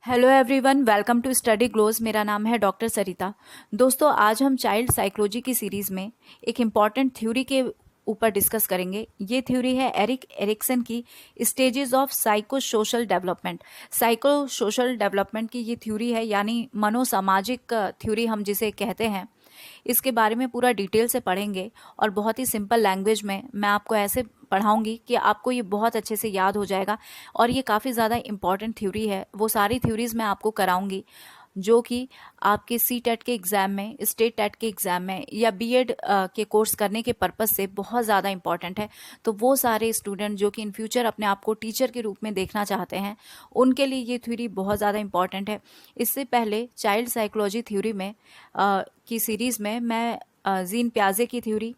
Hello everyone, welcome to study glows. मेरा नाम है डॉक्टर सरिता। दोस्तों, आज हम चाइल्ड साइकोलॉजी की सीरीज़ में एक इम्पॉर्टेंट थ्योरी के ऊपर डिस्कस करेंगे। ये थ्योरी है एरिक एरिक्सन की stages of psycho social development. Psycho social development की ये थ्योरी है, यानी मनोसामाजिक थ्योरी हम जिसे कहते हैं। इसके बारे में पूरा डिटेल से पढ़ेंगे और बहुत ही सिंपल लैंग्वेज में मैं आपको ऐसे पढ़ाऊंगी कि आपको ये बहुत अच्छे से याद हो जाएगा। और ये काफ़ी ज़्यादा इम्पॉर्टेंट थ्योरी है। वो सारी थ्योरीज मैं आपको कराऊंगी जो कि आपके सी टेट के एग्ज़ाम में, स्टेट टेट के एग्ज़ाम में या बीएड के कोर्स करने के पर्पज़ से बहुत ज़्यादा इंपॉर्टेंट है। तो वो सारे स्टूडेंट जो कि इन फ्यूचर अपने आप को टीचर के रूप में देखना चाहते हैं, उनके लिए ये थ्योरी बहुत ज़्यादा इंपॉर्टेंट है। इससे पहले चाइल्ड साइकोलॉजी थ्योरी में की सीरीज़ में मैं जीन प्याजे की थ्योरी,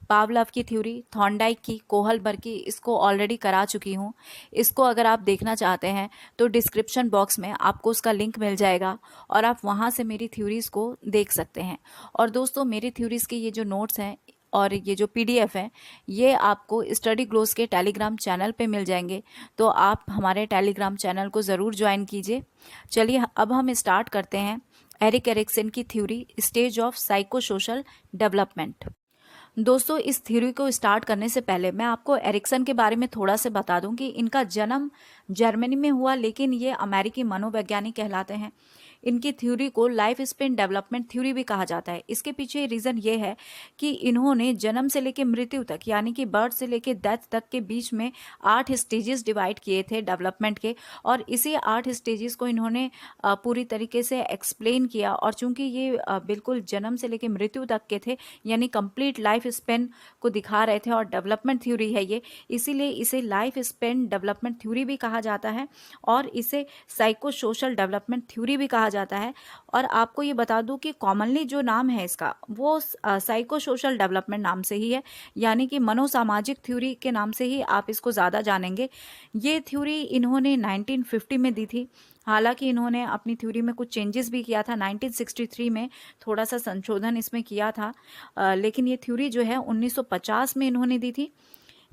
पावलव की थ्योरी, थॉर्नडाइक की, कोहलबर्ग की, इसको ऑलरेडी करा चुकी हूँ। इसको अगर आप देखना चाहते हैं तो डिस्क्रिप्शन बॉक्स में आपको उसका लिंक मिल जाएगा और आप वहाँ से मेरी थ्योरीज़ को देख सकते हैं। और दोस्तों, मेरी थ्योरीज़ के ये जो नोट्स हैं और ये जो पीडीएफ है, ये आपको स्टडी ग्लोज के टेलीग्राम चैनल पे मिल जाएंगे। तो आप हमारे टेलीग्राम चैनल को ज़रूर ज्वाइन कीजिए। चलिए अब हम स्टार्ट करते हैं एरिक एरिक्सन की theory, stage of psycho social development. दोस्तों, इस थ्योरी को स्टार्ट करने से पहले मैं आपको एरिक्सन के बारे में थोड़ा सा बता दूं कि इनका जन्म जर्मनी में हुआ, लेकिन ये अमेरिकी मनोवैज्ञानिक कहलाते हैं। इनकी थ्योरी को लाइफ स्पेन डेवलपमेंट थ्योरी भी कहा जाता है। इसके पीछे रीज़न ये है कि इन्होंने जन्म से लेकर मृत्यु तक, यानी कि बर्थ से लेकर डेथ तक के बीच में 8 स्टेजेस डिवाइड किए थे डेवलपमेंट के। और इसी 8 स्टेजेस को इन्होंने पूरी तरीके से एक्सप्लेन किया। और चूंकि ये बिल्कुल जन्म से लेकर मृत्यु तक के थे, यानी कंप्लीट लाइफ स्पेन को दिखा रहे थे और डेवलपमेंट थ्योरी है ये, इसीलिए इसे लाइफ स्पेन डेवलपमेंट थ्योरी भी कहा जाता है और इसे साइको सोशल डेवलपमेंट थ्योरी भी कहा जाता है। और आपको ये बता दूं कि कॉमनली जो नाम है इसका, वो साइको सोशल डेवलपमेंट नाम से ही है, यानी कि मनोसामाजिक थ्योरी के नाम से ही आप इसको ज़्यादा जानेंगे। ये थ्योरी इन्होंने 1950 में दी थी। हालांकि इन्होंने अपनी थ्योरी में कुछ चेंजेस भी किया था। 1963 में थोड़ा सा संशोधन इसमें किया था, लेकिन ये थ्योरी जो है 1950 में इन्होंने दी थी।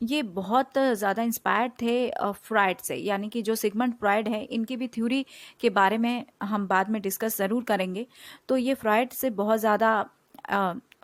ये बहुत ज़्यादा इंस्पायर्ड थे फ्रायड से, यानी कि जो सिगमंड फ्रायड है, इनकी भी थ्योरी के बारे में हम बाद में डिस्कस ज़रूर करेंगे। तो ये फ्रायड से बहुत ज़्यादा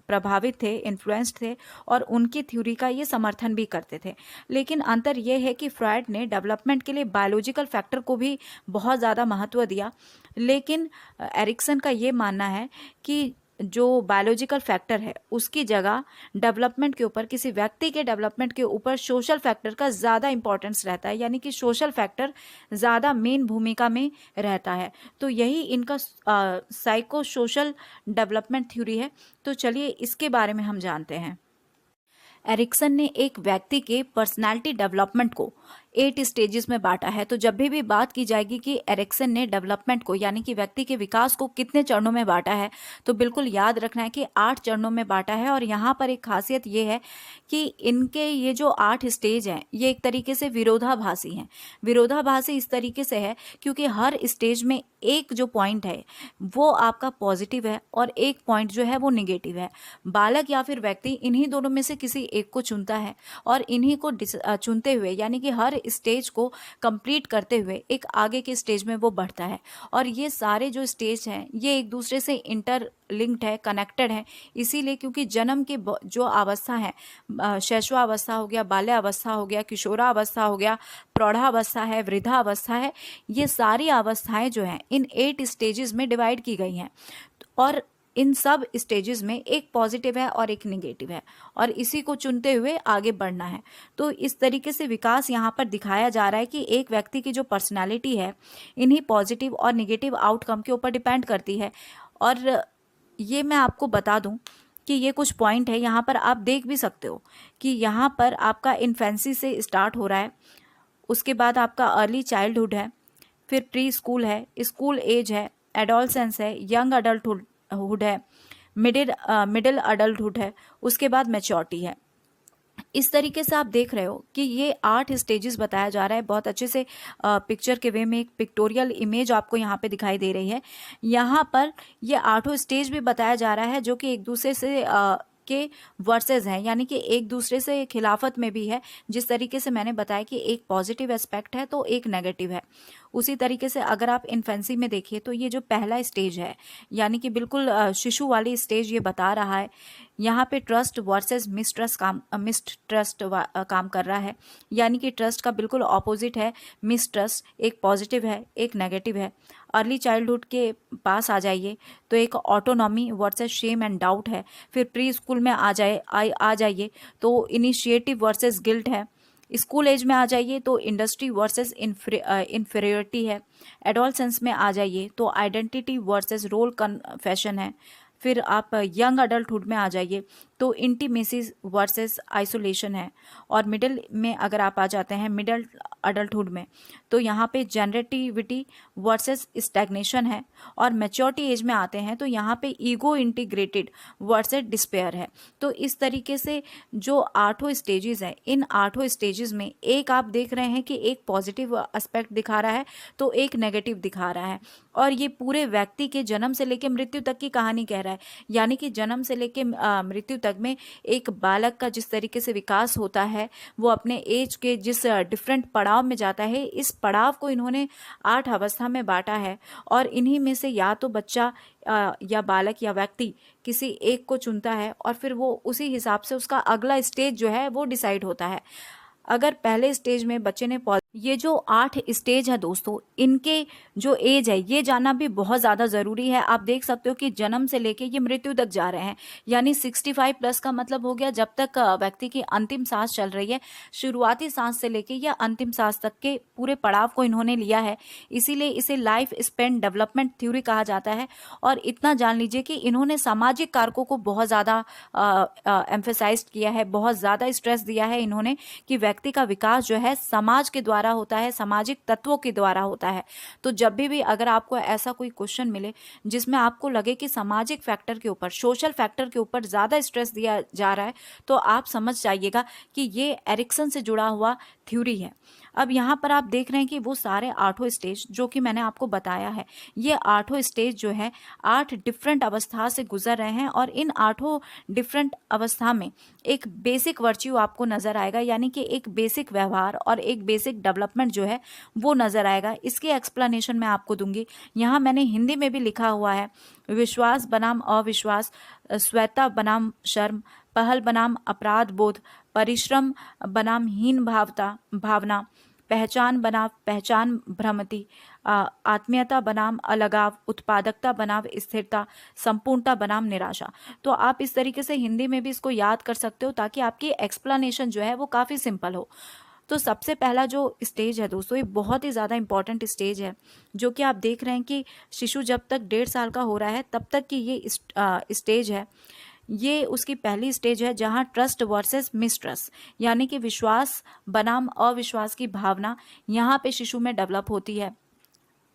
प्रभावित थे, इन्फ्लुएंस्ड थे और उनकी थ्योरी का ये समर्थन भी करते थे। लेकिन अंतर ये है कि फ्रायड ने डेवलपमेंट के लिए बायोलॉजिकल फैक्टर को भी बहुत ज़्यादा महत्व दिया, लेकिन एरिक्सन का ये मानना है कि जो बायोलॉजिकल फैक्टर है उसकी जगह डेवलपमेंट के ऊपर, किसी व्यक्ति के डेवलपमेंट के ऊपर सोशल फैक्टर का ज़्यादा इंपॉर्टेंस रहता है, यानी कि सोशल फैक्टर ज़्यादा मेन भूमिका में रहता है। तो यही इनका साइको सोशल डेवलपमेंट थ्योरी है। तो चलिए इसके बारे में हम जानते हैं। एरिक्सन ने एक व्यक्ति के पर्सनालिटी डेवलपमेंट को 8 स्टेजेस में बांटा है। तो जब भी बात की जाएगी कि एरिक्सन ने डेवलपमेंट को, यानी कि व्यक्ति के विकास को कितने चरणों में बांटा है, तो बिल्कुल याद रखना है कि 8 चरणों में बांटा है। और यहाँ पर एक खासियत ये है कि इनके ये जो 8 स्टेज हैं, ये एक तरीके से विरोधाभासी हैं। विरोधाभासी इस तरीके से है क्योंकि हर स्टेज में एक जो पॉइंट है वो आपका पॉजिटिव है और एक पॉइंट जो है वो निगेटिव है। बालक या फिर व्यक्ति इन्हीं दोनों में से किसी एक को चुनता है और इन्हीं को चुनते हुए, यानी कि हर स्टेज को कंप्लीट करते हुए एक आगे के स्टेज में वो बढ़ता है। और ये सारे जो स्टेज हैं ये एक दूसरे से इंटर लिंक्ड है, कनेक्टेड है। इसीलिए क्योंकि जन्म के जो अवस्था है, शैशवावस्था हो गया, बाल्यावस्था हो गया, किशोरावस्था हो गया, प्रौढ़ावस्था है, वृद्धावस्था है, ये सारी अवस्थाएं जो हैं इन 8 स्टेजेस में डिवाइड की गई हैं। और इन सब स्टेजेस में एक पॉजिटिव है और एक निगेटिव है और इसी को चुनते हुए आगे बढ़ना है। तो इस तरीके से विकास यहाँ पर दिखाया जा रहा है कि एक व्यक्ति की जो पर्सनालिटी है इन्हीं पॉजिटिव और निगेटिव आउटकम के ऊपर डिपेंड करती है। और ये मैं आपको बता दूं कि ये कुछ पॉइंट है, यहाँ पर आप देख भी सकते हो कि यहाँ पर आपका इन्फेंसी से स्टार्ट हो रहा है, उसके बाद आपका अर्ली चाइल्डहुड है, फिर प्री स्कूल है, स्कूल एज है, एडोलसेंस है, यंग अडल्टहुड है, मिडिल अडल्टहुड है, उसके बाद मैच्योरिटी है। इस तरीके से आप देख रहे हो कि ये 8 स्टेजेस बताया जा रहा है। बहुत अच्छे से पिक्चर के वे में एक पिक्टोरियल इमेज आपको यहाँ पे दिखाई दे रही है। यहाँ पर ये 8 स्टेज भी बताया जा रहा है जो कि एक दूसरे से के वर्सेस हैं, यानी कि एक दूसरे से खिलाफत में भी है। जिस तरीके से मैंने बताया कि एक पॉजिटिव एस्पेक्ट है तो एक नेगेटिव है, उसी तरीके से अगर आप इन्फेंसी में देखिए तो ये जो पहला स्टेज है, यानी कि बिल्कुल शिशु वाली स्टेज ये बता रहा है। यहाँ पे ट्रस्ट वर्सेस मिसट्रस्ट काम कर रहा है, यानी कि ट्रस्ट का बिल्कुल ऑपोजिट है मिसट्रस्ट। एक पॉजिटिव है, एक नेगेटिव है। अर्ली चाइल्डहुड के पास आ जाइए तो एक autonomy versus shame and doubt है। फिर प्री स्कूल में आ जाइए तो इनिशिएटिव वर्सेस गिल्ट है। स्कूल एज में आ जाइए तो इंडस्ट्री वर्सेस इन्फीरियरिटी है। एडोलसेंस में आ जाइए तो आइडेंटिटी वर्सेस रोल कन्फेशन है। फिर आप यंग अडल्टहुड में आ जाइए तो इंटीमेसी वर्सेस आइसोलेशन है। और मिडिल में अगर आप आ जाते हैं, मिडिल अडल्टहुड में, तो यहाँ पे जनरेटिविटी वर्सेस स्टैग्नेशन है। और मैच्योरिटी एज में आते हैं तो यहाँ पे ईगो इंटीग्रेटेड वर्सेस डिस्पेयर है। तो इस तरीके से जो 8 स्टेजेस हैं, इन 8 स्टेजेस में एक आप देख रहे हैं कि एक पॉजिटिव एस्पेक्ट दिखा रहा है तो एक नेगेटिव दिखा रहा है। और ये पूरे व्यक्ति के जन्म से लेकर मृत्यु तक की कहानी कह रहा है, यानी कि जन्म से लेकर मृत्यु तक में एक बालक का जिस तरीके से विकास होता है, वो अपने एज के जिस डिफरेंट पड़ाव में जाता है, इस पड़ाव को इन्होंने 8 अवस्था में बांटा है। और इन्हीं में से या तो बच्चा या बालक या व्यक्ति किसी एक को चुनता है और फिर वो उसी हिसाब से उसका अगला स्टेज जो है वो डिसाइड होता है। अगर पहले स्टेज में बच्चे ने ये जो 8 स्टेज है दोस्तों, इनके जो एज है ये जानना भी बहुत ज़्यादा ज़रूरी है। आप देख सकते हो कि जन्म से लेके ये मृत्यु तक जा रहे हैं, यानी 65 प्लस का मतलब हो गया जब तक व्यक्ति की अंतिम सांस चल रही है। शुरुआती सांस से लेके या अंतिम सांस तक के पूरे पड़ाव को इन्होंने लिया है, इसीलिए इसे लाइफ स्पेन डेवलपमेंट थ्योरी कहा जाता है। और इतना जान लीजिए कि इन्होंने सामाजिक कारकों को बहुत ज़्यादा एम्फेसाइज किया है, बहुत ज़्यादा स्ट्रेस दिया है इन्होंने कि व्यक्ति का विकास जो है समाज के द्वारा होता है, सामाजिक तत्वों के द्वारा होता है। तो जब भी अगर आपको ऐसा कोई क्वेश्चन मिले जिसमें आपको लगे कि सामाजिक फैक्टर के ऊपर, सोशल फैक्टर के ऊपर ज़्यादा स्ट्रेस दिया जा रहा है, तो आप समझ जाइएगा कि ये एरिक्सन से जुड़ा हुआ थ्योरी है। अब यहाँ पर आप देख रहे हैं कि वो सारे 8 स्टेज जो कि मैंने आपको बताया है, ये 8 स्टेज जो है 8 डिफरेंट अवस्था से गुजर रहे हैं। और इन 8 डिफरेंट अवस्था में एक बेसिक वर्च्यू आपको नज़र आएगा, यानी कि एक बेसिक व्यवहार और एक बेसिक डेवलपमेंट जो है वो नज़र आएगा। इसकी एक्सप्लेनेशन मैं आपको दूंगी। यहाँ मैंने हिंदी में भी लिखा हुआ है, विश्वास बनाम अविश्वास, स्वैता बनाम शर्म, पहल बनाम अपराध बोध, परिश्रम बनाम हीन भावना, पहचान बनाम पहचान भ्रमति, आत्मीयता बनाम अलगाव, उत्पादकता बनाम स्थिरता, संपूर्णता बनाम निराशा। तो आप इस तरीके से हिंदी में भी इसको याद कर सकते हो ताकि आपकी एक्सप्लेनेशन जो है वो काफ़ी सिंपल हो। तो सबसे पहला जो स्टेज है दोस्तों, ये बहुत ही ज़्यादा इंपॉर्टेंट स्टेज है, जो कि आप देख रहे हैं कि शिशु जब तक 1.5 साल का हो रहा है तब तक की ये स्टेज है। ये उसकी पहली स्टेज है जहां ट्रस्ट वर्सेस मिसट्रस्ट, यानी कि विश्वास बनाम अविश्वास की भावना यहाँ पे शिशु में डेवलप होती है।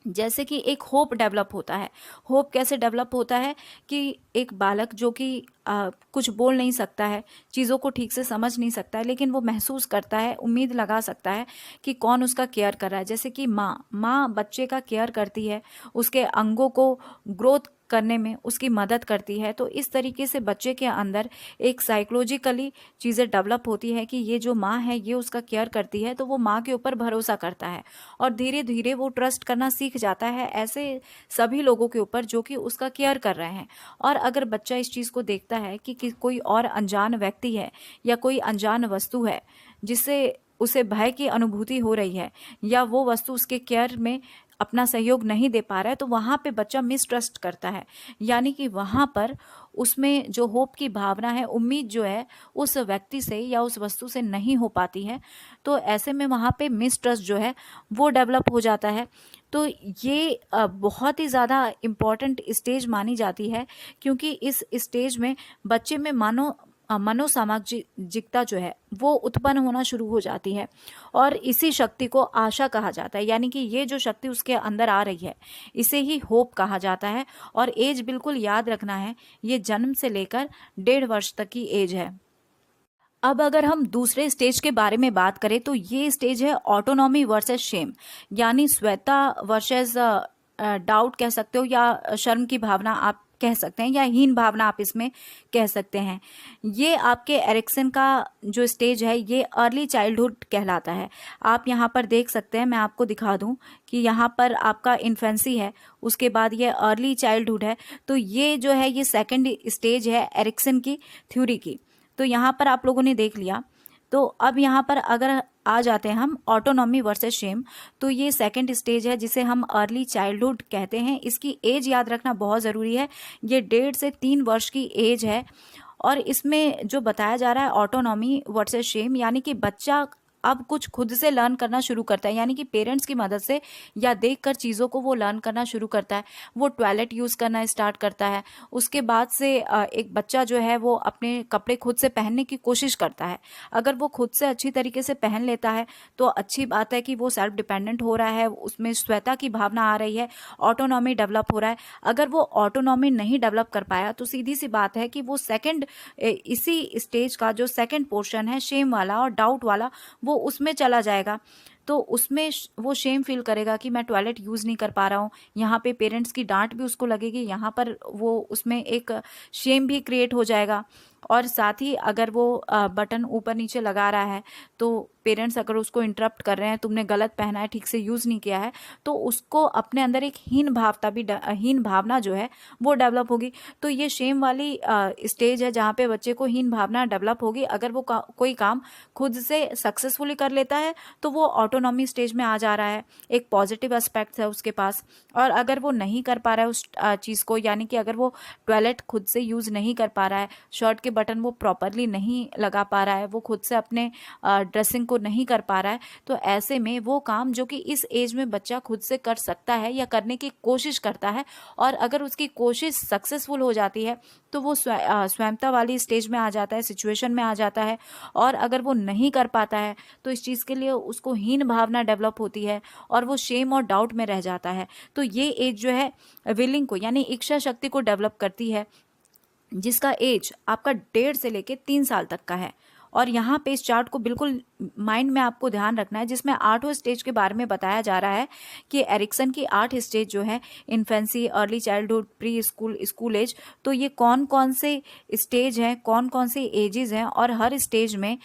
जैसे कि एक होप डेवलप होता है। होप कैसे डेवलप होता है कि एक बालक जो कि कुछ बोल नहीं सकता है, चीज़ों को ठीक से समझ नहीं सकता है, लेकिन वो महसूस करता है, उम्मीद लगा सकता है कि कौन उसका केयर कर रहा है। जैसे कि माँ बच्चे का केयर करती है, उसके अंगों को ग्रोथ करने में उसकी मदद करती है। तो इस तरीके से बच्चे के अंदर एक साइकोलॉजिकली चीज़ें डेवलप होती है कि ये जो माँ है ये उसका केयर करती है, तो वो माँ के ऊपर भरोसा करता है और धीरे धीरे वो ट्रस्ट करना सीख जाता है ऐसे सभी लोगों के ऊपर जो कि उसका केयर कर रहे हैं। और अगर बच्चा इस चीज़ को देखता है कि कोई और अनजान व्यक्ति है या कोई अनजान वस्तु है जिससे उसे भय की अनुभूति हो रही है, या वो वस्तु उसके केयर में अपना सहयोग नहीं दे पा रहा है, तो वहाँ पे बच्चा मिसट्रस्ट करता है, यानी कि वहाँ पर उसमें जो होप की भावना है, उम्मीद जो है उस व्यक्ति से या उस वस्तु से नहीं हो पाती है। तो ऐसे में वहाँ पे मिसट्रस्ट जो है वो डेवलप हो जाता है। तो ये बहुत ही ज़्यादा इम्पॉर्टेंट स्टेज मानी जाती है, क्योंकि इस स्टेज में बच्चे में मनोसामाजिकता जो है वो उत्पन्न होना शुरू हो जाती है और इसी शक्ति को आशा कहा जाता है, यानी कि ये जो शक्ति उसके अंदर आ रही है इसे ही होप कहा जाता है। और एज बिल्कुल याद रखना है, ये जन्म से लेकर 1.5 वर्ष तक की एज है। अब अगर हम दूसरे स्टेज के बारे में बात करें तो ये स्टेज है ऑटोनॉमी वर्सेस शेम, यानी स्वेता वर्सेस डाउट कह सकते हो या शर्म की भावना आप कह सकते हैं, या हीन भावना आप इसमें कह सकते हैं। ये आपके एरिक्सन का जो स्टेज है ये अर्ली चाइल्डहुड कहलाता है। आप यहाँ पर देख सकते हैं, मैं आपको दिखा दूँ कि यहाँ पर आपका इन्फेंसी है, उसके बाद ये अर्ली चाइल्डहुड है। तो ये जो है ये सेकंड स्टेज है एरिक्सन की थ्योरी की। तो यहाँ पर आप लोगों ने देख लिया। तो अब यहाँ पर अगर आ जाते हैं हम ऑटोनॉमी वर्सेस शेम, तो ये सेकंड स्टेज है जिसे हम अर्ली चाइल्डहुड कहते हैं। इसकी एज याद रखना बहुत ज़रूरी है, ये 1.5 से 3 वर्ष की एज है। और इसमें जो बताया जा रहा है ऑटोनॉमी वर्सेस शेम, यानी कि बच्चा अब कुछ खुद से लर्न करना शुरू करता है, यानी कि पेरेंट्स की मदद से या देखकर चीज़ों को वो लर्न करना शुरू करता है। वो टॉयलेट यूज़ करना स्टार्ट करता है। उसके बाद से एक बच्चा जो है वो अपने कपड़े खुद से पहनने की कोशिश करता है। अगर वो खुद से अच्छी तरीके से पहन लेता है तो अच्छी बात है कि वो सेल्फ डिपेंडेंट हो रहा है, उसमें स्वता की भावना आ रही है, ऑटोनॉमी डेवलप हो रहा है। अगर वो ऑटोनॉमी नहीं डेवलप कर पाया तो सीधी सी बात है कि वो सेकेंड, इसी स्टेज का जो सेकेंड पोर्शन है शेम वाला और डाउट वाला, वो उसमें चला जाएगा। तो उसमें वो शेम फील करेगा कि मैं टॉयलेट यूज़ नहीं कर पा रहा हूँ। यहाँ पे पेरेंट्स की डांट भी उसको लगेगी, यहाँ पर वो उसमें एक शेम भी क्रिएट हो जाएगा। और साथ ही अगर वो बटन ऊपर नीचे लगा रहा है तो पेरेंट्स अगर उसको इंटरप्ट कर रहे हैं, तुमने गलत पहना है, ठीक से यूज़ नहीं किया है, तो उसको अपने अंदर एक हीन भावना जो है वो डेवलप होगी। तो ये शेम वाली स्टेज है जहाँ पे बच्चे को हीन भावना डेवलप होगी। अगर वो कोई काम खुद से सक्सेसफुली कर लेता है तो वो ऑटोनॉमी स्टेज में आ जा रहा है, एक पॉजिटिव एस्पेक्ट है उसके पास। और अगर वो नहीं कर पा रहा है उस चीज़ को, यानी कि अगर वो टॉयलेट खुद से यूज़ नहीं कर पा रहा है, शर्ट के बटन वो प्रॉपरली नहीं लगा पा रहा है, वो खुद से अपने ड्रेसिंग को नहीं कर पा रहा है, तो ऐसे में वो काम जो कि इस एज में बच्चा खुद से कर सकता है या करने की कोशिश करता है, और अगर उसकी कोशिश सक्सेसफुल हो जाती है तो वो स्वयंता वाली स्टेज में आ जाता है, सिचुएशन में आ जाता है। और अगर वो नहीं कर पाता है तो इस चीज़ के लिए उसको हीन भावना डेवलप होती है और वो शेम और डाउट में रह जाता है। तो ये एज जो है विलिंग को, यानी इच्छा शक्ति को डेवलप करती है, जिसका एज आपका 1.5 से लेके 3 साल तक का है। और यहाँ पे इस चार्ट को बिल्कुल माइंड में आपको ध्यान रखना है, जिसमें 8वें स्टेज के बारे में बताया जा रहा है कि एरिक्सन की 8 स्टेज जो है, infancy, early childhood, pre school, school age, तो ये कौन कौन से स्टेज हैं, कौन कौन से एजेस हैं, और हर स्टेज में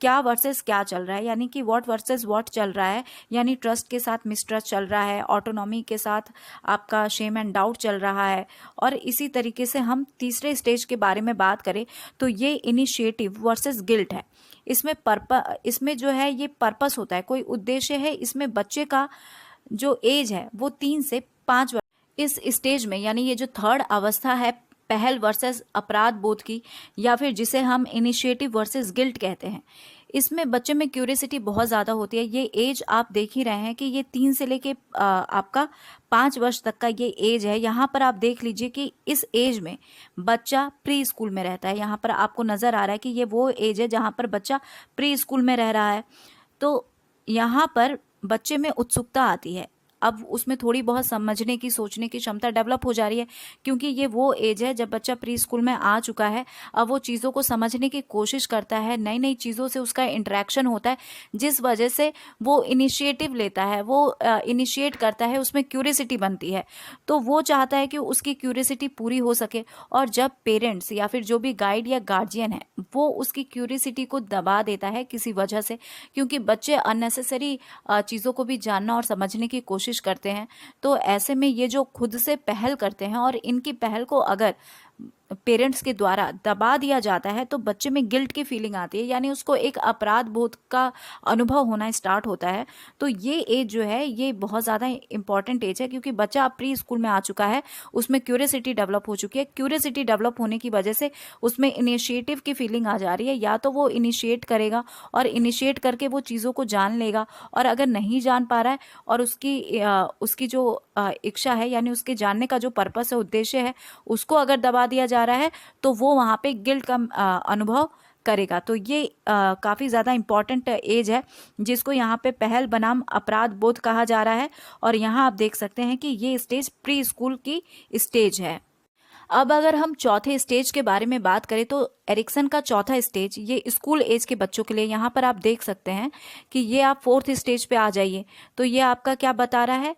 क्या वर्सेस क्या चल रहा है, यानी कि व्हाट वर्सेस व्हाट चल रहा है। यानी ट्रस्ट के साथ मिसट्रस्ट चल रहा है, ऑटोनॉमी के साथ आपका शेम एंड डाउट चल रहा है। और इसी तरीके से हम तीसरे स्टेज के बारे में बात करें तो ये इनिशिएटिव वर्सेस गिल्ट है। इसमें जो है ये पर्पस होता है, कोई उद्देश्य है। इसमें बच्चे का जो एज है वो 3 से 5 वर्ष इस स्टेज में, यानी ये जो थर्ड अवस्था है पहल वर्सेस अपराध बोध की, या फिर जिसे हम इनिशिएटिव वर्सेस गिल्ट कहते हैं, इसमें बच्चे में क्यूरियोसिटी बहुत ज़्यादा होती है। ये एज आप देख ही रहे हैं कि ये 3 से लेके आपका 5 वर्ष तक का ये एज है। यहाँ पर आप देख लीजिए कि इस एज में बच्चा प्री स्कूल में रहता है। यहाँ पर आपको नज़र आ रहा है कि ये वो एज है जहाँ पर बच्चा प्री स्कूल में रह रहा है। तो यहाँ पर बच्चे में उत्सुकता आती है, अब उसमें थोड़ी बहुत समझने की, सोचने की क्षमता डेवलप हो जा रही है, क्योंकि ये वो एज है जब बच्चा प्री स्कूल में आ चुका है। अब वो चीज़ों को समझने की कोशिश करता है, नई नई चीज़ों से उसका इंटरेक्शन होता है, जिस वजह से वो इनिशिएटिव लेता है, वो इनिशिएट करता है, उसमें क्यूरियोसिटी बनती है। तो वो चाहता है कि उसकी क्यूरियोसिटी पूरी हो सके। और जब पेरेंट्स या फिर जो भी गाइड या गार्जियन है वो उसकी क्यूरियोसिटी को दबा देता है किसी वजह से, क्योंकि बच्चे अननेसेसरी चीज़ों को भी जानना और समझने की कोशिश करते हैं, तो ऐसे में ये जो खुद से पहल करते हैं और इनकी पहल को अगर पेरेंट्स के द्वारा दबा दिया जाता है तो बच्चे में गिल्ट की फीलिंग आती है, यानी उसको एक अपराध बोध का अनुभव होना स्टार्ट होता है। तो ये एज जो है ये बहुत ज़्यादा इंपॉर्टेंट एज है, क्योंकि बच्चा प्री स्कूल में आ चुका है, उसमें क्यूरियोसिटी डेवलप हो चुकी है। क्यूरियोसिटी डेवलप होने की वजह से उसमें इनिशिएटिव की फीलिंग आ जा रही है। या तो वो इनिशिएट करेगा और इनिशिएट करके वो चीज़ों को जान लेगा, और अगर नहीं जान पा रहा है और उसकी जो इच्छा है, यानी उसके जानने का जो पर्पस है, उद्देश्य है, उसको अगर दबा दिया जा रहा है तो वो वहाँ पे गिल्ट का अनुभव करेगा। तो ये काफ़ी ज़्यादा इम्पॉर्टेंट एज है, जिसको यहाँ पे पहल बनाम अपराध बोध कहा जा रहा है। और यहाँ आप देख सकते हैं कि ये स्टेज प्री स्कूल की स्टेज है। अब अगर हम चौथे स्टेज के बारे में बात करें तो एरिक्सन का चौथा स्टेज ये स्कूल एज के बच्चों के लिए, यहाँ पर आप देख सकते हैं कि ये आप 4th स्टेज पे आ जाइए। तो ये आपका क्या बता रहा है,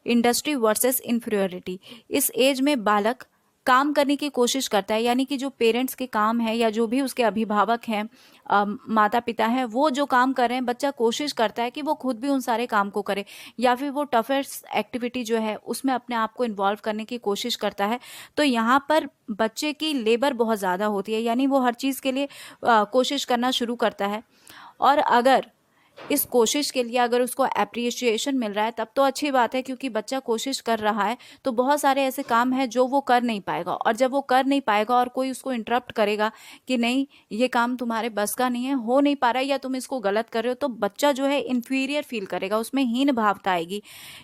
इंडस्ट्री वर्सेस इन्फीरियरिटी। इस एज में बालक काम करने की कोशिश करता है, यानी कि जो पेरेंट्स के काम है या जो भी उसके अभिभावक हैं, माता पिता हैं, वो जो काम कर रहे हैं बच्चा कोशिश करता है कि वो खुद भी उन सारे काम को करे, या फिर वो टफेस्ट एक्टिविटी जो है उसमें अपने आप को इन्वॉल्व करने की कोशिश करता है। तो यहाँ पर बच्चे की लेबर बहुत ज़्यादा होती है, यानी वो हर चीज़ के लिए कोशिश करना शुरू करता है। और अगर इस कोशिश के लिए अगर उसको एप्रिसिएशन मिल रहा है तब तो अच्छी बात है, क्योंकि बच्चा कोशिश कर रहा है। तो बहुत सारे ऐसे काम हैं जो वो कर नहीं पाएगा, और जब वो कर नहीं पाएगा और कोई उसको इंटरप्ट करेगा कि नहीं ये काम तुम्हारे बस का नहीं है, हो नहीं पा रहा है, या तुम इसको गलत कर रहे हो, तो बच्चा जो है इन्फीरियर फील करेगा, उसमें हीन भावता आएगी।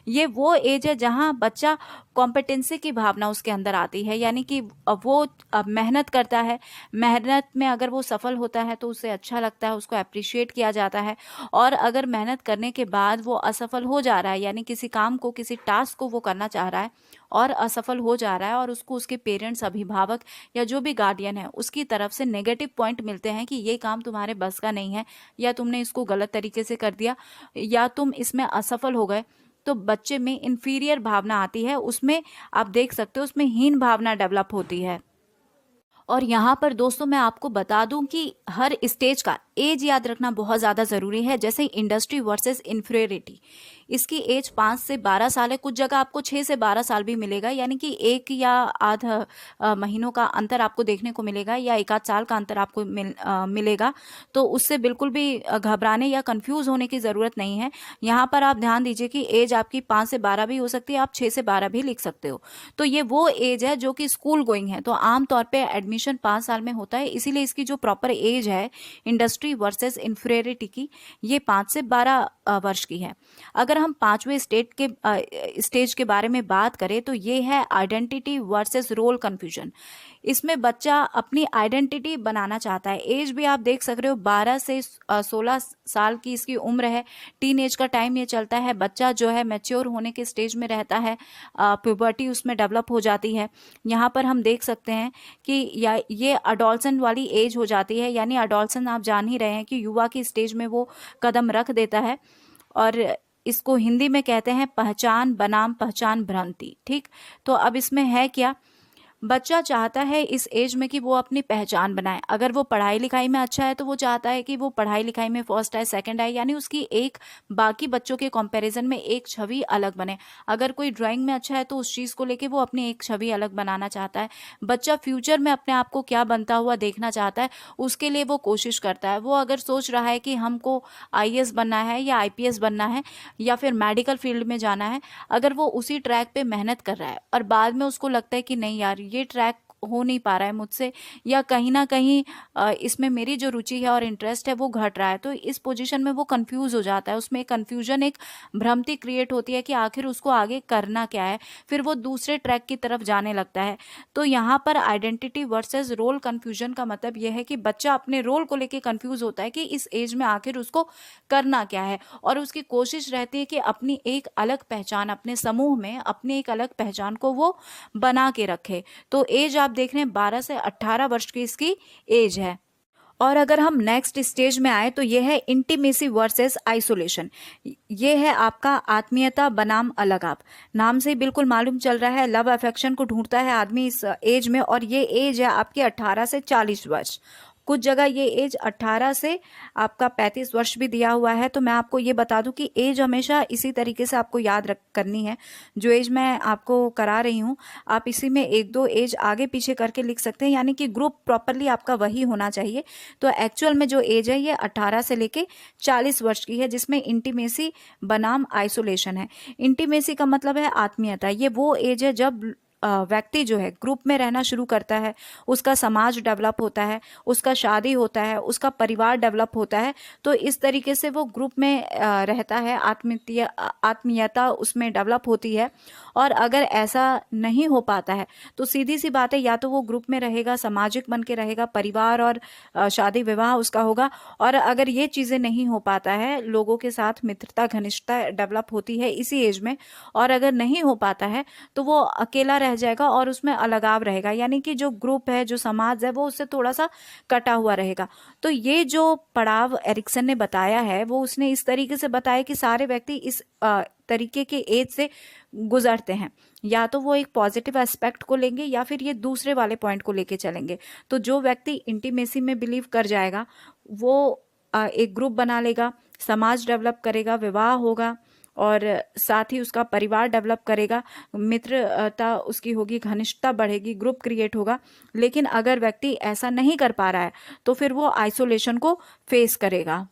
ये वो एज है जहाँ बच्चा कॉम्पिटेंसी की भावना उसके अंदर आती है, यानी कि वो मेहनत करता है, मेहनत में अगर वो सफल होता है तो उसे अच्छा लगता है, उसको अप्रिशिएट किया जाता है। और अगर मेहनत करने के बाद वो असफल हो जा रहा है, यानी किसी काम को, किसी टास्क को वो करना चाह रहा है और असफल हो जा रहा है, और उसको उसके पेरेंट्स, अभिभावक या जो भी गार्डियन है उसकी तरफ से नेगेटिव पॉइंट मिलते हैं कि ये काम तुम्हारे बस का नहीं है, या तुमने इसको गलत तरीके से कर दिया, या तुम इसमें असफल हो गए, तो बच्चे में इन्फीरियर भावना आती है, उसमें आप देख सकते हो उसमें हीन भावना डेवलप होती है। और यहाँ पर दोस्तों मैं आपको बता दूं कि हर स्टेज का एज याद रखना बहुत ज़्यादा ज़रूरी है। जैसे इंडस्ट्री वर्सेस इन्फीरियरिटी, इसकी एज 5 से 12 साल है, कुछ जगह आपको 6 से 12 साल भी मिलेगा, यानी कि एक या आधा महीनों का अंतर आपको देखने को मिलेगा, या एक आध साल का अंतर आपको मिलेगा। तो उससे बिल्कुल भी घबराने या कंफ्यूज होने की ज़रूरत नहीं है। यहाँ पर आप ध्यान दीजिए कि एज आपकी 5 से 12 भी हो सकती है, आप 6 से 12 भी लिख सकते हो। तो ये वो एज है जो कि स्कूल गोइंग है, तो आमतौर पर एडमिशन 5 साल में होता है, इसीलिए इसकी जो प्रॉपर एज है इंडस्ट्री वर्सेस इन्फीरियरिटी की, ये 5 से 12 वर्ष की है। अगर हम पांचवें स्टेज के बारे में बात करें तो ये है आइडेंटिटी वर्सेस रोल कंफ्यूजन। इसमें बच्चा अपनी आइडेंटिटी बनाना चाहता है। एज भी आप देख सक रहे हो 12 से 16 साल की इसकी उम्र है, टीन एज का टाइम ये चलता है, बच्चा जो है मैच्योर होने के स्टेज में रहता है, प्यूबर्टी उसमें डेवलप हो जाती है। यहाँ पर हम देख सकते हैं कि ये अडोलसेंट वाली एज हो जाती है, यानी अडोलसेंट आप जान ही रहे हैं कि युवा की स्टेज में वो कदम रख देता है, और इसको हिंदी में कहते हैं पहचान बनाम पहचान भ्रांति। ठीक, तो अब इसमें है क्या, बच्चा चाहता है इस एज में कि वो अपनी पहचान बनाए। अगर वो पढ़ाई लिखाई में अच्छा है तो वो चाहता है कि वो पढ़ाई लिखाई में फर्स्ट आए, सेकंड आए, यानी उसकी एक बाकी बच्चों के कंपैरिजन में एक छवि अलग बने। अगर कोई ड्राइंग में अच्छा है तो उस चीज़ को लेके वो अपनी एक छवि अलग बनाना चाहता है। बच्चा फ्यूचर में अपने आप को क्या बनता हुआ देखना चाहता है, उसके लिए वो कोशिश करता है। वो अगर सोच रहा है कि हमको आईएएस बनना है या आईपीएस बनना है या फिर मेडिकल फील्ड में जाना है, अगर वो उसी ट्रैक पे मेहनत कर रहा है और बाद में उसको लगता है कि नहीं यार ये ट्रैक हो नहीं पा रहा है मुझसे, या कहीं ना कहीं इसमें मेरी जो रुचि है और इंटरेस्ट है वो घट रहा है, तो इस पोजीशन में वो कंफ्यूज हो जाता है। उसमें एक कंफ्यूजन, एक भ्रांति क्रिएट होती है कि आखिर उसको आगे करना क्या है, फिर वो दूसरे ट्रैक की तरफ जाने लगता है। तो यहाँ पर आइडेंटिटी वर्सेस रोल कंफ्यूजन का मतलब यह है कि बच्चा अपने रोल को लेके कंफ्यूज होता है कि इस एज में आखिर उसको करना क्या है, और उसकी कोशिश रहती है कि अपनी एक अलग पहचान, अपने समूह में अपनी एक अलग पहचान को वो बना के रखे। तो एज आप देख रहे हैं 12 से 18 वर्ष की इसकी एज है। और अगर हम नेक्स्ट स्टेज में आए तो यह है इंटीमेसी वर्सेस आइसोलेशन। ये है आपका आत्मीयता बनाम अलगाव। नाम से ही बिल्कुल मालूम चल रहा है, लव अफेक्शन को ढूंढता है आदमी इस एज में, और ये एज है आपकी 18 से 40 वर्ष। कुछ जगह ये एज 18 से आपका 35 वर्ष भी दिया हुआ है। तो मैं आपको ये बता दूं कि एज हमेशा इसी तरीके से आपको याद रख करनी है। जो एज मैं आपको करा रही हूँ आप इसी में एक दो एज आगे पीछे करके लिख सकते हैं, यानी कि ग्रुप प्रॉपरली आपका वही होना चाहिए। तो एक्चुअल में जो एज है ये 18 से लेके 40 वर्ष की है, जिसमें इंटीमेसी बनाम आइसोलेशन है। इंटीमेसी का मतलब है आत्मीयता। ये वो एज है जब व्यक्ति जो है ग्रुप में रहना शुरू करता है, उसका समाज डेवलप होता है, उसका शादी होता है, उसका परिवार डेवलप होता है। तो इस तरीके से वो ग्रुप में रहता है, आत्मीयता उसमें डेवलप होती है। और अगर ऐसा नहीं हो पाता है तो सीधी सी बात है, या तो वो ग्रुप में रहेगा, सामाजिक बन के रहेगा, परिवार और शादी विवाह उसका होगा। और अगर ये चीज़ें नहीं हो पाता है, लोगों के साथ मित्रता घनिष्ठता डेवलप होती है इसी एज में, और अगर नहीं हो पाता है तो वो अकेला रह जाएगा और उसमें अलगाव रहेगा, यानी कि जो ग्रुप है, जो समाज है, वो उससे थोड़ा सा कटा हुआ रहेगा। तो ये जो पड़ाव एरिक्सन ने बताया है वो उसने इस तरीके से बताया कि सारे व्यक्ति इस तरीके के एज से गुजरते हैं, या तो वो एक पॉजिटिव एस्पेक्ट को लेंगे या फिर ये दूसरे वाले पॉइंट को लेके चलेंगे। तो जो व्यक्ति इंटीमेसी में बिलीव कर जाएगा वो एक ग्रुप बना लेगा, समाज डेवलप करेगा, विवाह होगा और साथ ही उसका परिवार डेवलप करेगा, मित्रता उसकी होगी, घनिष्ठता बढ़ेगी, ग्रुप क्रिएट होगा। लेकिन अगर व्यक्ति ऐसा नहीं कर पा रहा है तो फिर वो आइसोलेशन को फेस करेगा।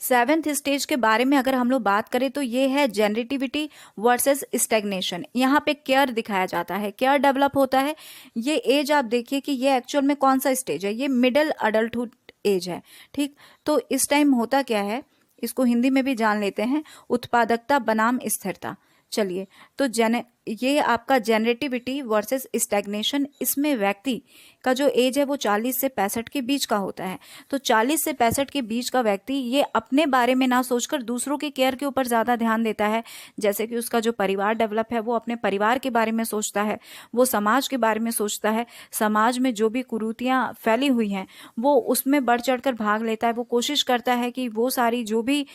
सेवेंथ स्टेज के बारे में अगर हम लोग बात करें तो ये है जेनरेटिविटी वर्सेस स्टैग्नेशन। यहाँ पे केयर दिखाया जाता है, केयर डेवलप होता है। ये एज आप देखिए कि ये एक्चुअल में कौन सा स्टेज है, ये मिडिल अडल्टहुड एज है, ठीक। तो इस टाइम होता क्या है, इसको हिंदी में भी जान लेते हैं, उत्पादकता बनाम स्थिरता। चलिए, तो ये आपका जेनरेटिविटी वर्सेस स्टैग्नेशन, इसमें व्यक्ति का जो एज है वो 40 से 65 के बीच का होता है। तो 40 से 65 के बीच का व्यक्ति ये अपने बारे में ना सोचकर दूसरों के केयर के ऊपर ज़्यादा ध्यान देता है। जैसे कि उसका जो परिवार डेवलप है वो अपने परिवार के बारे में सोचता है, वो समाज के बारे में सोचता है, समाज में जो भी कुरीतियाँ फैली हुई हैं वो उसमें बढ़ चढ़ कर भाग लेता है। वो कोशिश करता है कि वो सारी जो भी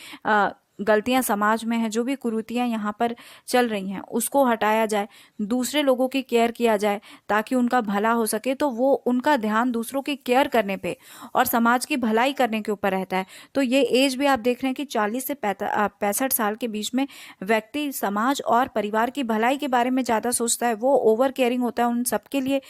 गलतियां समाज में हैं, जो भी कुरीतियां यहाँ पर चल रही हैं उसको हटाया जाए, दूसरे लोगों की केयर किया जाए ताकि उनका भला हो सके। तो वो उनका ध्यान दूसरों की केयर करने पे और समाज की भलाई करने के ऊपर रहता है। तो ये एज भी आप देख रहे हैं कि 40 से 65 साल के बीच में व्यक्ति समाज और परिवार की भलाई के बारे में ज़्यादा सोचता है, वो ओवर केयरिंग होता है, उन सबके लिए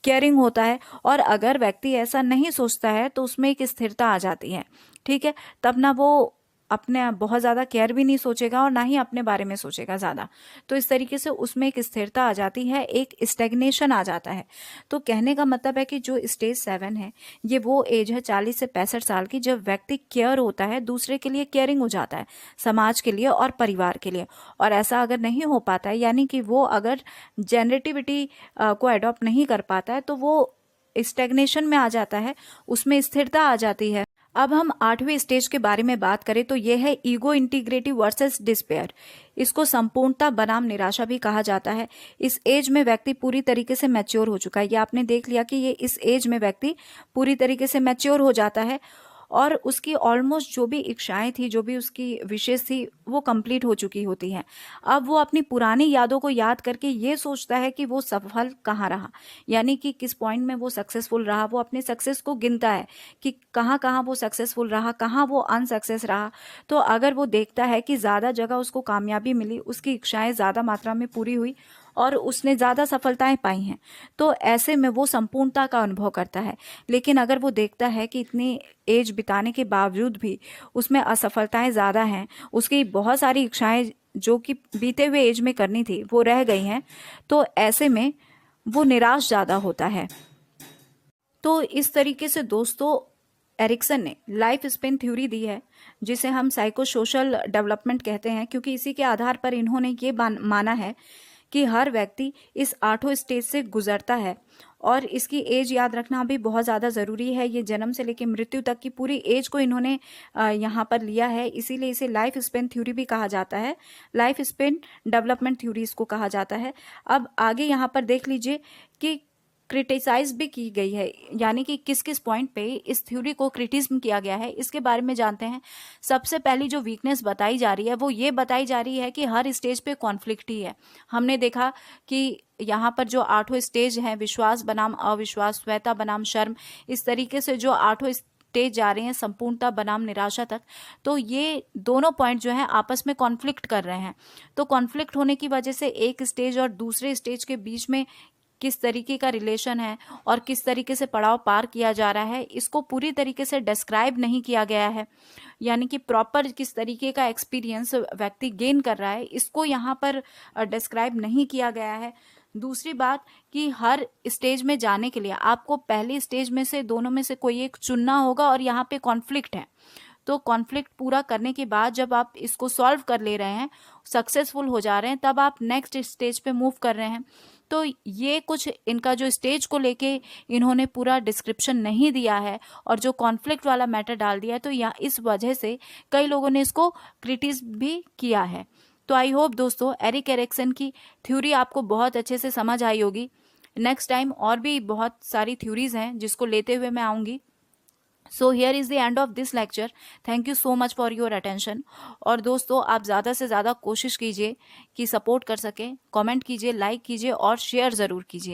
केयरिंग होता है। और अगर व्यक्ति ऐसा नहीं सोचता है तो उसमें एक स्थिरता आ जाती है, ठीक है। तब ना वो अपने बहुत ज़्यादा केयर भी नहीं सोचेगा और ना ही अपने बारे में सोचेगा ज़्यादा। तो इस तरीके से उसमें एक स्थिरता आ जाती है, एक स्टेग्नेशन आ जाता है। तो कहने का मतलब है कि जो स्टेज 7 है ये वो एज है 40 से 65 साल की, जब व्यक्ति केयर होता है, दूसरे के लिए केयरिंग हो जाता है, समाज के लिए और परिवार के लिए। और ऐसा अगर नहीं हो पाता है, यानी कि वो अगर जेनरेटिविटी को अडॉप्ट नहीं कर पाता है तो वो स्टेग्नेशन में आ जाता है, उसमें स्थिरता आ जाती है। अब हम 8वें स्टेज के बारे में बात करें तो यह है ईगो इंटीग्रिटी वर्सेस डिस्पेयर। इसको संपूर्णता बनाम निराशा भी कहा जाता है। इस एज में व्यक्ति पूरी तरीके से मैच्योर हो चुका है। ये आपने देख लिया कि ये इस एज में व्यक्ति पूरी तरीके से मैच्योर हो जाता है और उसकी ऑलमोस्ट जो भी इच्छाएं थी, जो भी उसकी विशेष थी, वो कंप्लीट हो चुकी होती हैं। अब वो अपनी पुरानी यादों को याद करके ये सोचता है कि वो सफल कहाँ रहा, यानी कि किस पॉइंट में वो सक्सेसफुल रहा। वो अपने सक्सेस को गिनता है कि कहाँ कहाँ वो सक्सेसफुल रहा, कहाँ वो अनसक्सेस रहा। तो अगर वो देखता है कि ज़्यादा जगह उसको कामयाबी मिली, उसकी इच्छाएं ज़्यादा मात्रा में पूरी हुई और उसने ज़्यादा सफलताएं पाई हैं, तो ऐसे में वो संपूर्णता का अनुभव करता है। लेकिन अगर वो देखता है कि इतनी एज बिताने के बावजूद भी उसमें असफलताएं ज़्यादा हैं, उसकी बहुत सारी इच्छाएं जो कि बीते हुए एज में करनी थी वो रह गई हैं, तो ऐसे में वो निराश ज़्यादा होता है। तो इस तरीके से दोस्तों एरिक्सन ने लाइफ स्पेन थ्योरी दी है, जिसे हम साइको सोशल डेवलपमेंट कहते हैं, क्योंकि इसी के आधार पर इन्होंने ये माना है कि हर व्यक्ति इस 8 स्टेज से गुजरता है। और इसकी एज याद रखना भी बहुत ज़्यादा ज़रूरी है। ये जन्म से लेकर मृत्यु तक की पूरी एज को इन्होंने यहाँ पर लिया है, इसीलिए इसे लाइफ स्पेन थ्योरी भी कहा जाता है, लाइफ स्पेन डेवलपमेंट थ्योरी इसको कहा जाता है। अब आगे यहाँ पर देख लीजिए कि क्रिटिसाइज भी की गई है, यानी कि किस किस पॉइंट पे इस थ्योरी को क्रिटिज्म किया गया है, इसके बारे में जानते हैं। सबसे पहली जो वीकनेस बताई जा रही है वो ये बताई जा रही है कि हर स्टेज पे कॉन्फ्लिक्ट ही है। हमने देखा कि यहाँ पर जो 8 स्टेज हैं, विश्वास बनाम अविश्वास, स्वयता बनाम शर्म, इस तरीके से जो 8 स्टेज जा रहे हैं, संपूर्णता बनाम निराशा तक, तो ये दोनों पॉइंट जो है आपस में कॉन्फ्लिक्ट कर रहे हैं। तो कॉन्फ्लिक्ट होने की वजह से एक स्टेज और दूसरे स्टेज के बीच में किस तरीके का रिलेशन है और किस तरीके से पड़ाव पार किया जा रहा है, इसको पूरी तरीके से डिस्क्राइब नहीं किया गया है। यानी कि प्रॉपर किस तरीके का एक्सपीरियंस व्यक्ति गेन कर रहा है, इसको यहाँ पर डिस्क्राइब नहीं किया गया है। दूसरी बात कि हर स्टेज में जाने के लिए आपको पहली स्टेज में से दोनों में से कोई एक चुनना होगा, और यहाँ पे कॉन्फ्लिक्ट है। तो कॉन्फ्लिक्ट पूरा करने के बाद जब आप इसको सॉल्व कर ले रहे हैं, सक्सेसफुल हो जा रहे हैं, तब आप नेक्स्ट स्टेज पे मूव कर रहे हैं। तो ये कुछ इनका जो स्टेज को लेके इन्होंने पूरा डिस्क्रिप्शन नहीं दिया है और जो कॉन्फ्लिक्ट वाला मैटर डाल दिया है, तो यहाँ इस वजह से कई लोगों ने इसको क्रिटिस भी किया है। तो आई होप दोस्तों एरिक एरिक्सन की थ्योरी आपको बहुत अच्छे से समझ आई होगी। नेक्स्ट टाइम और भी बहुत सारी थ्योरीज हैं जिसको लेते हुए मैं आऊँगी। So here is the end of this lecture. Thank you so much for your attention. और दोस्तों, आप ज़्यादा से ज़्यादा कोशिश कीजिए कि सपोर्ट कर सकें, कमेंट कीजिए, लाइक कीजिए और शेयर ज़रूर कीजिए।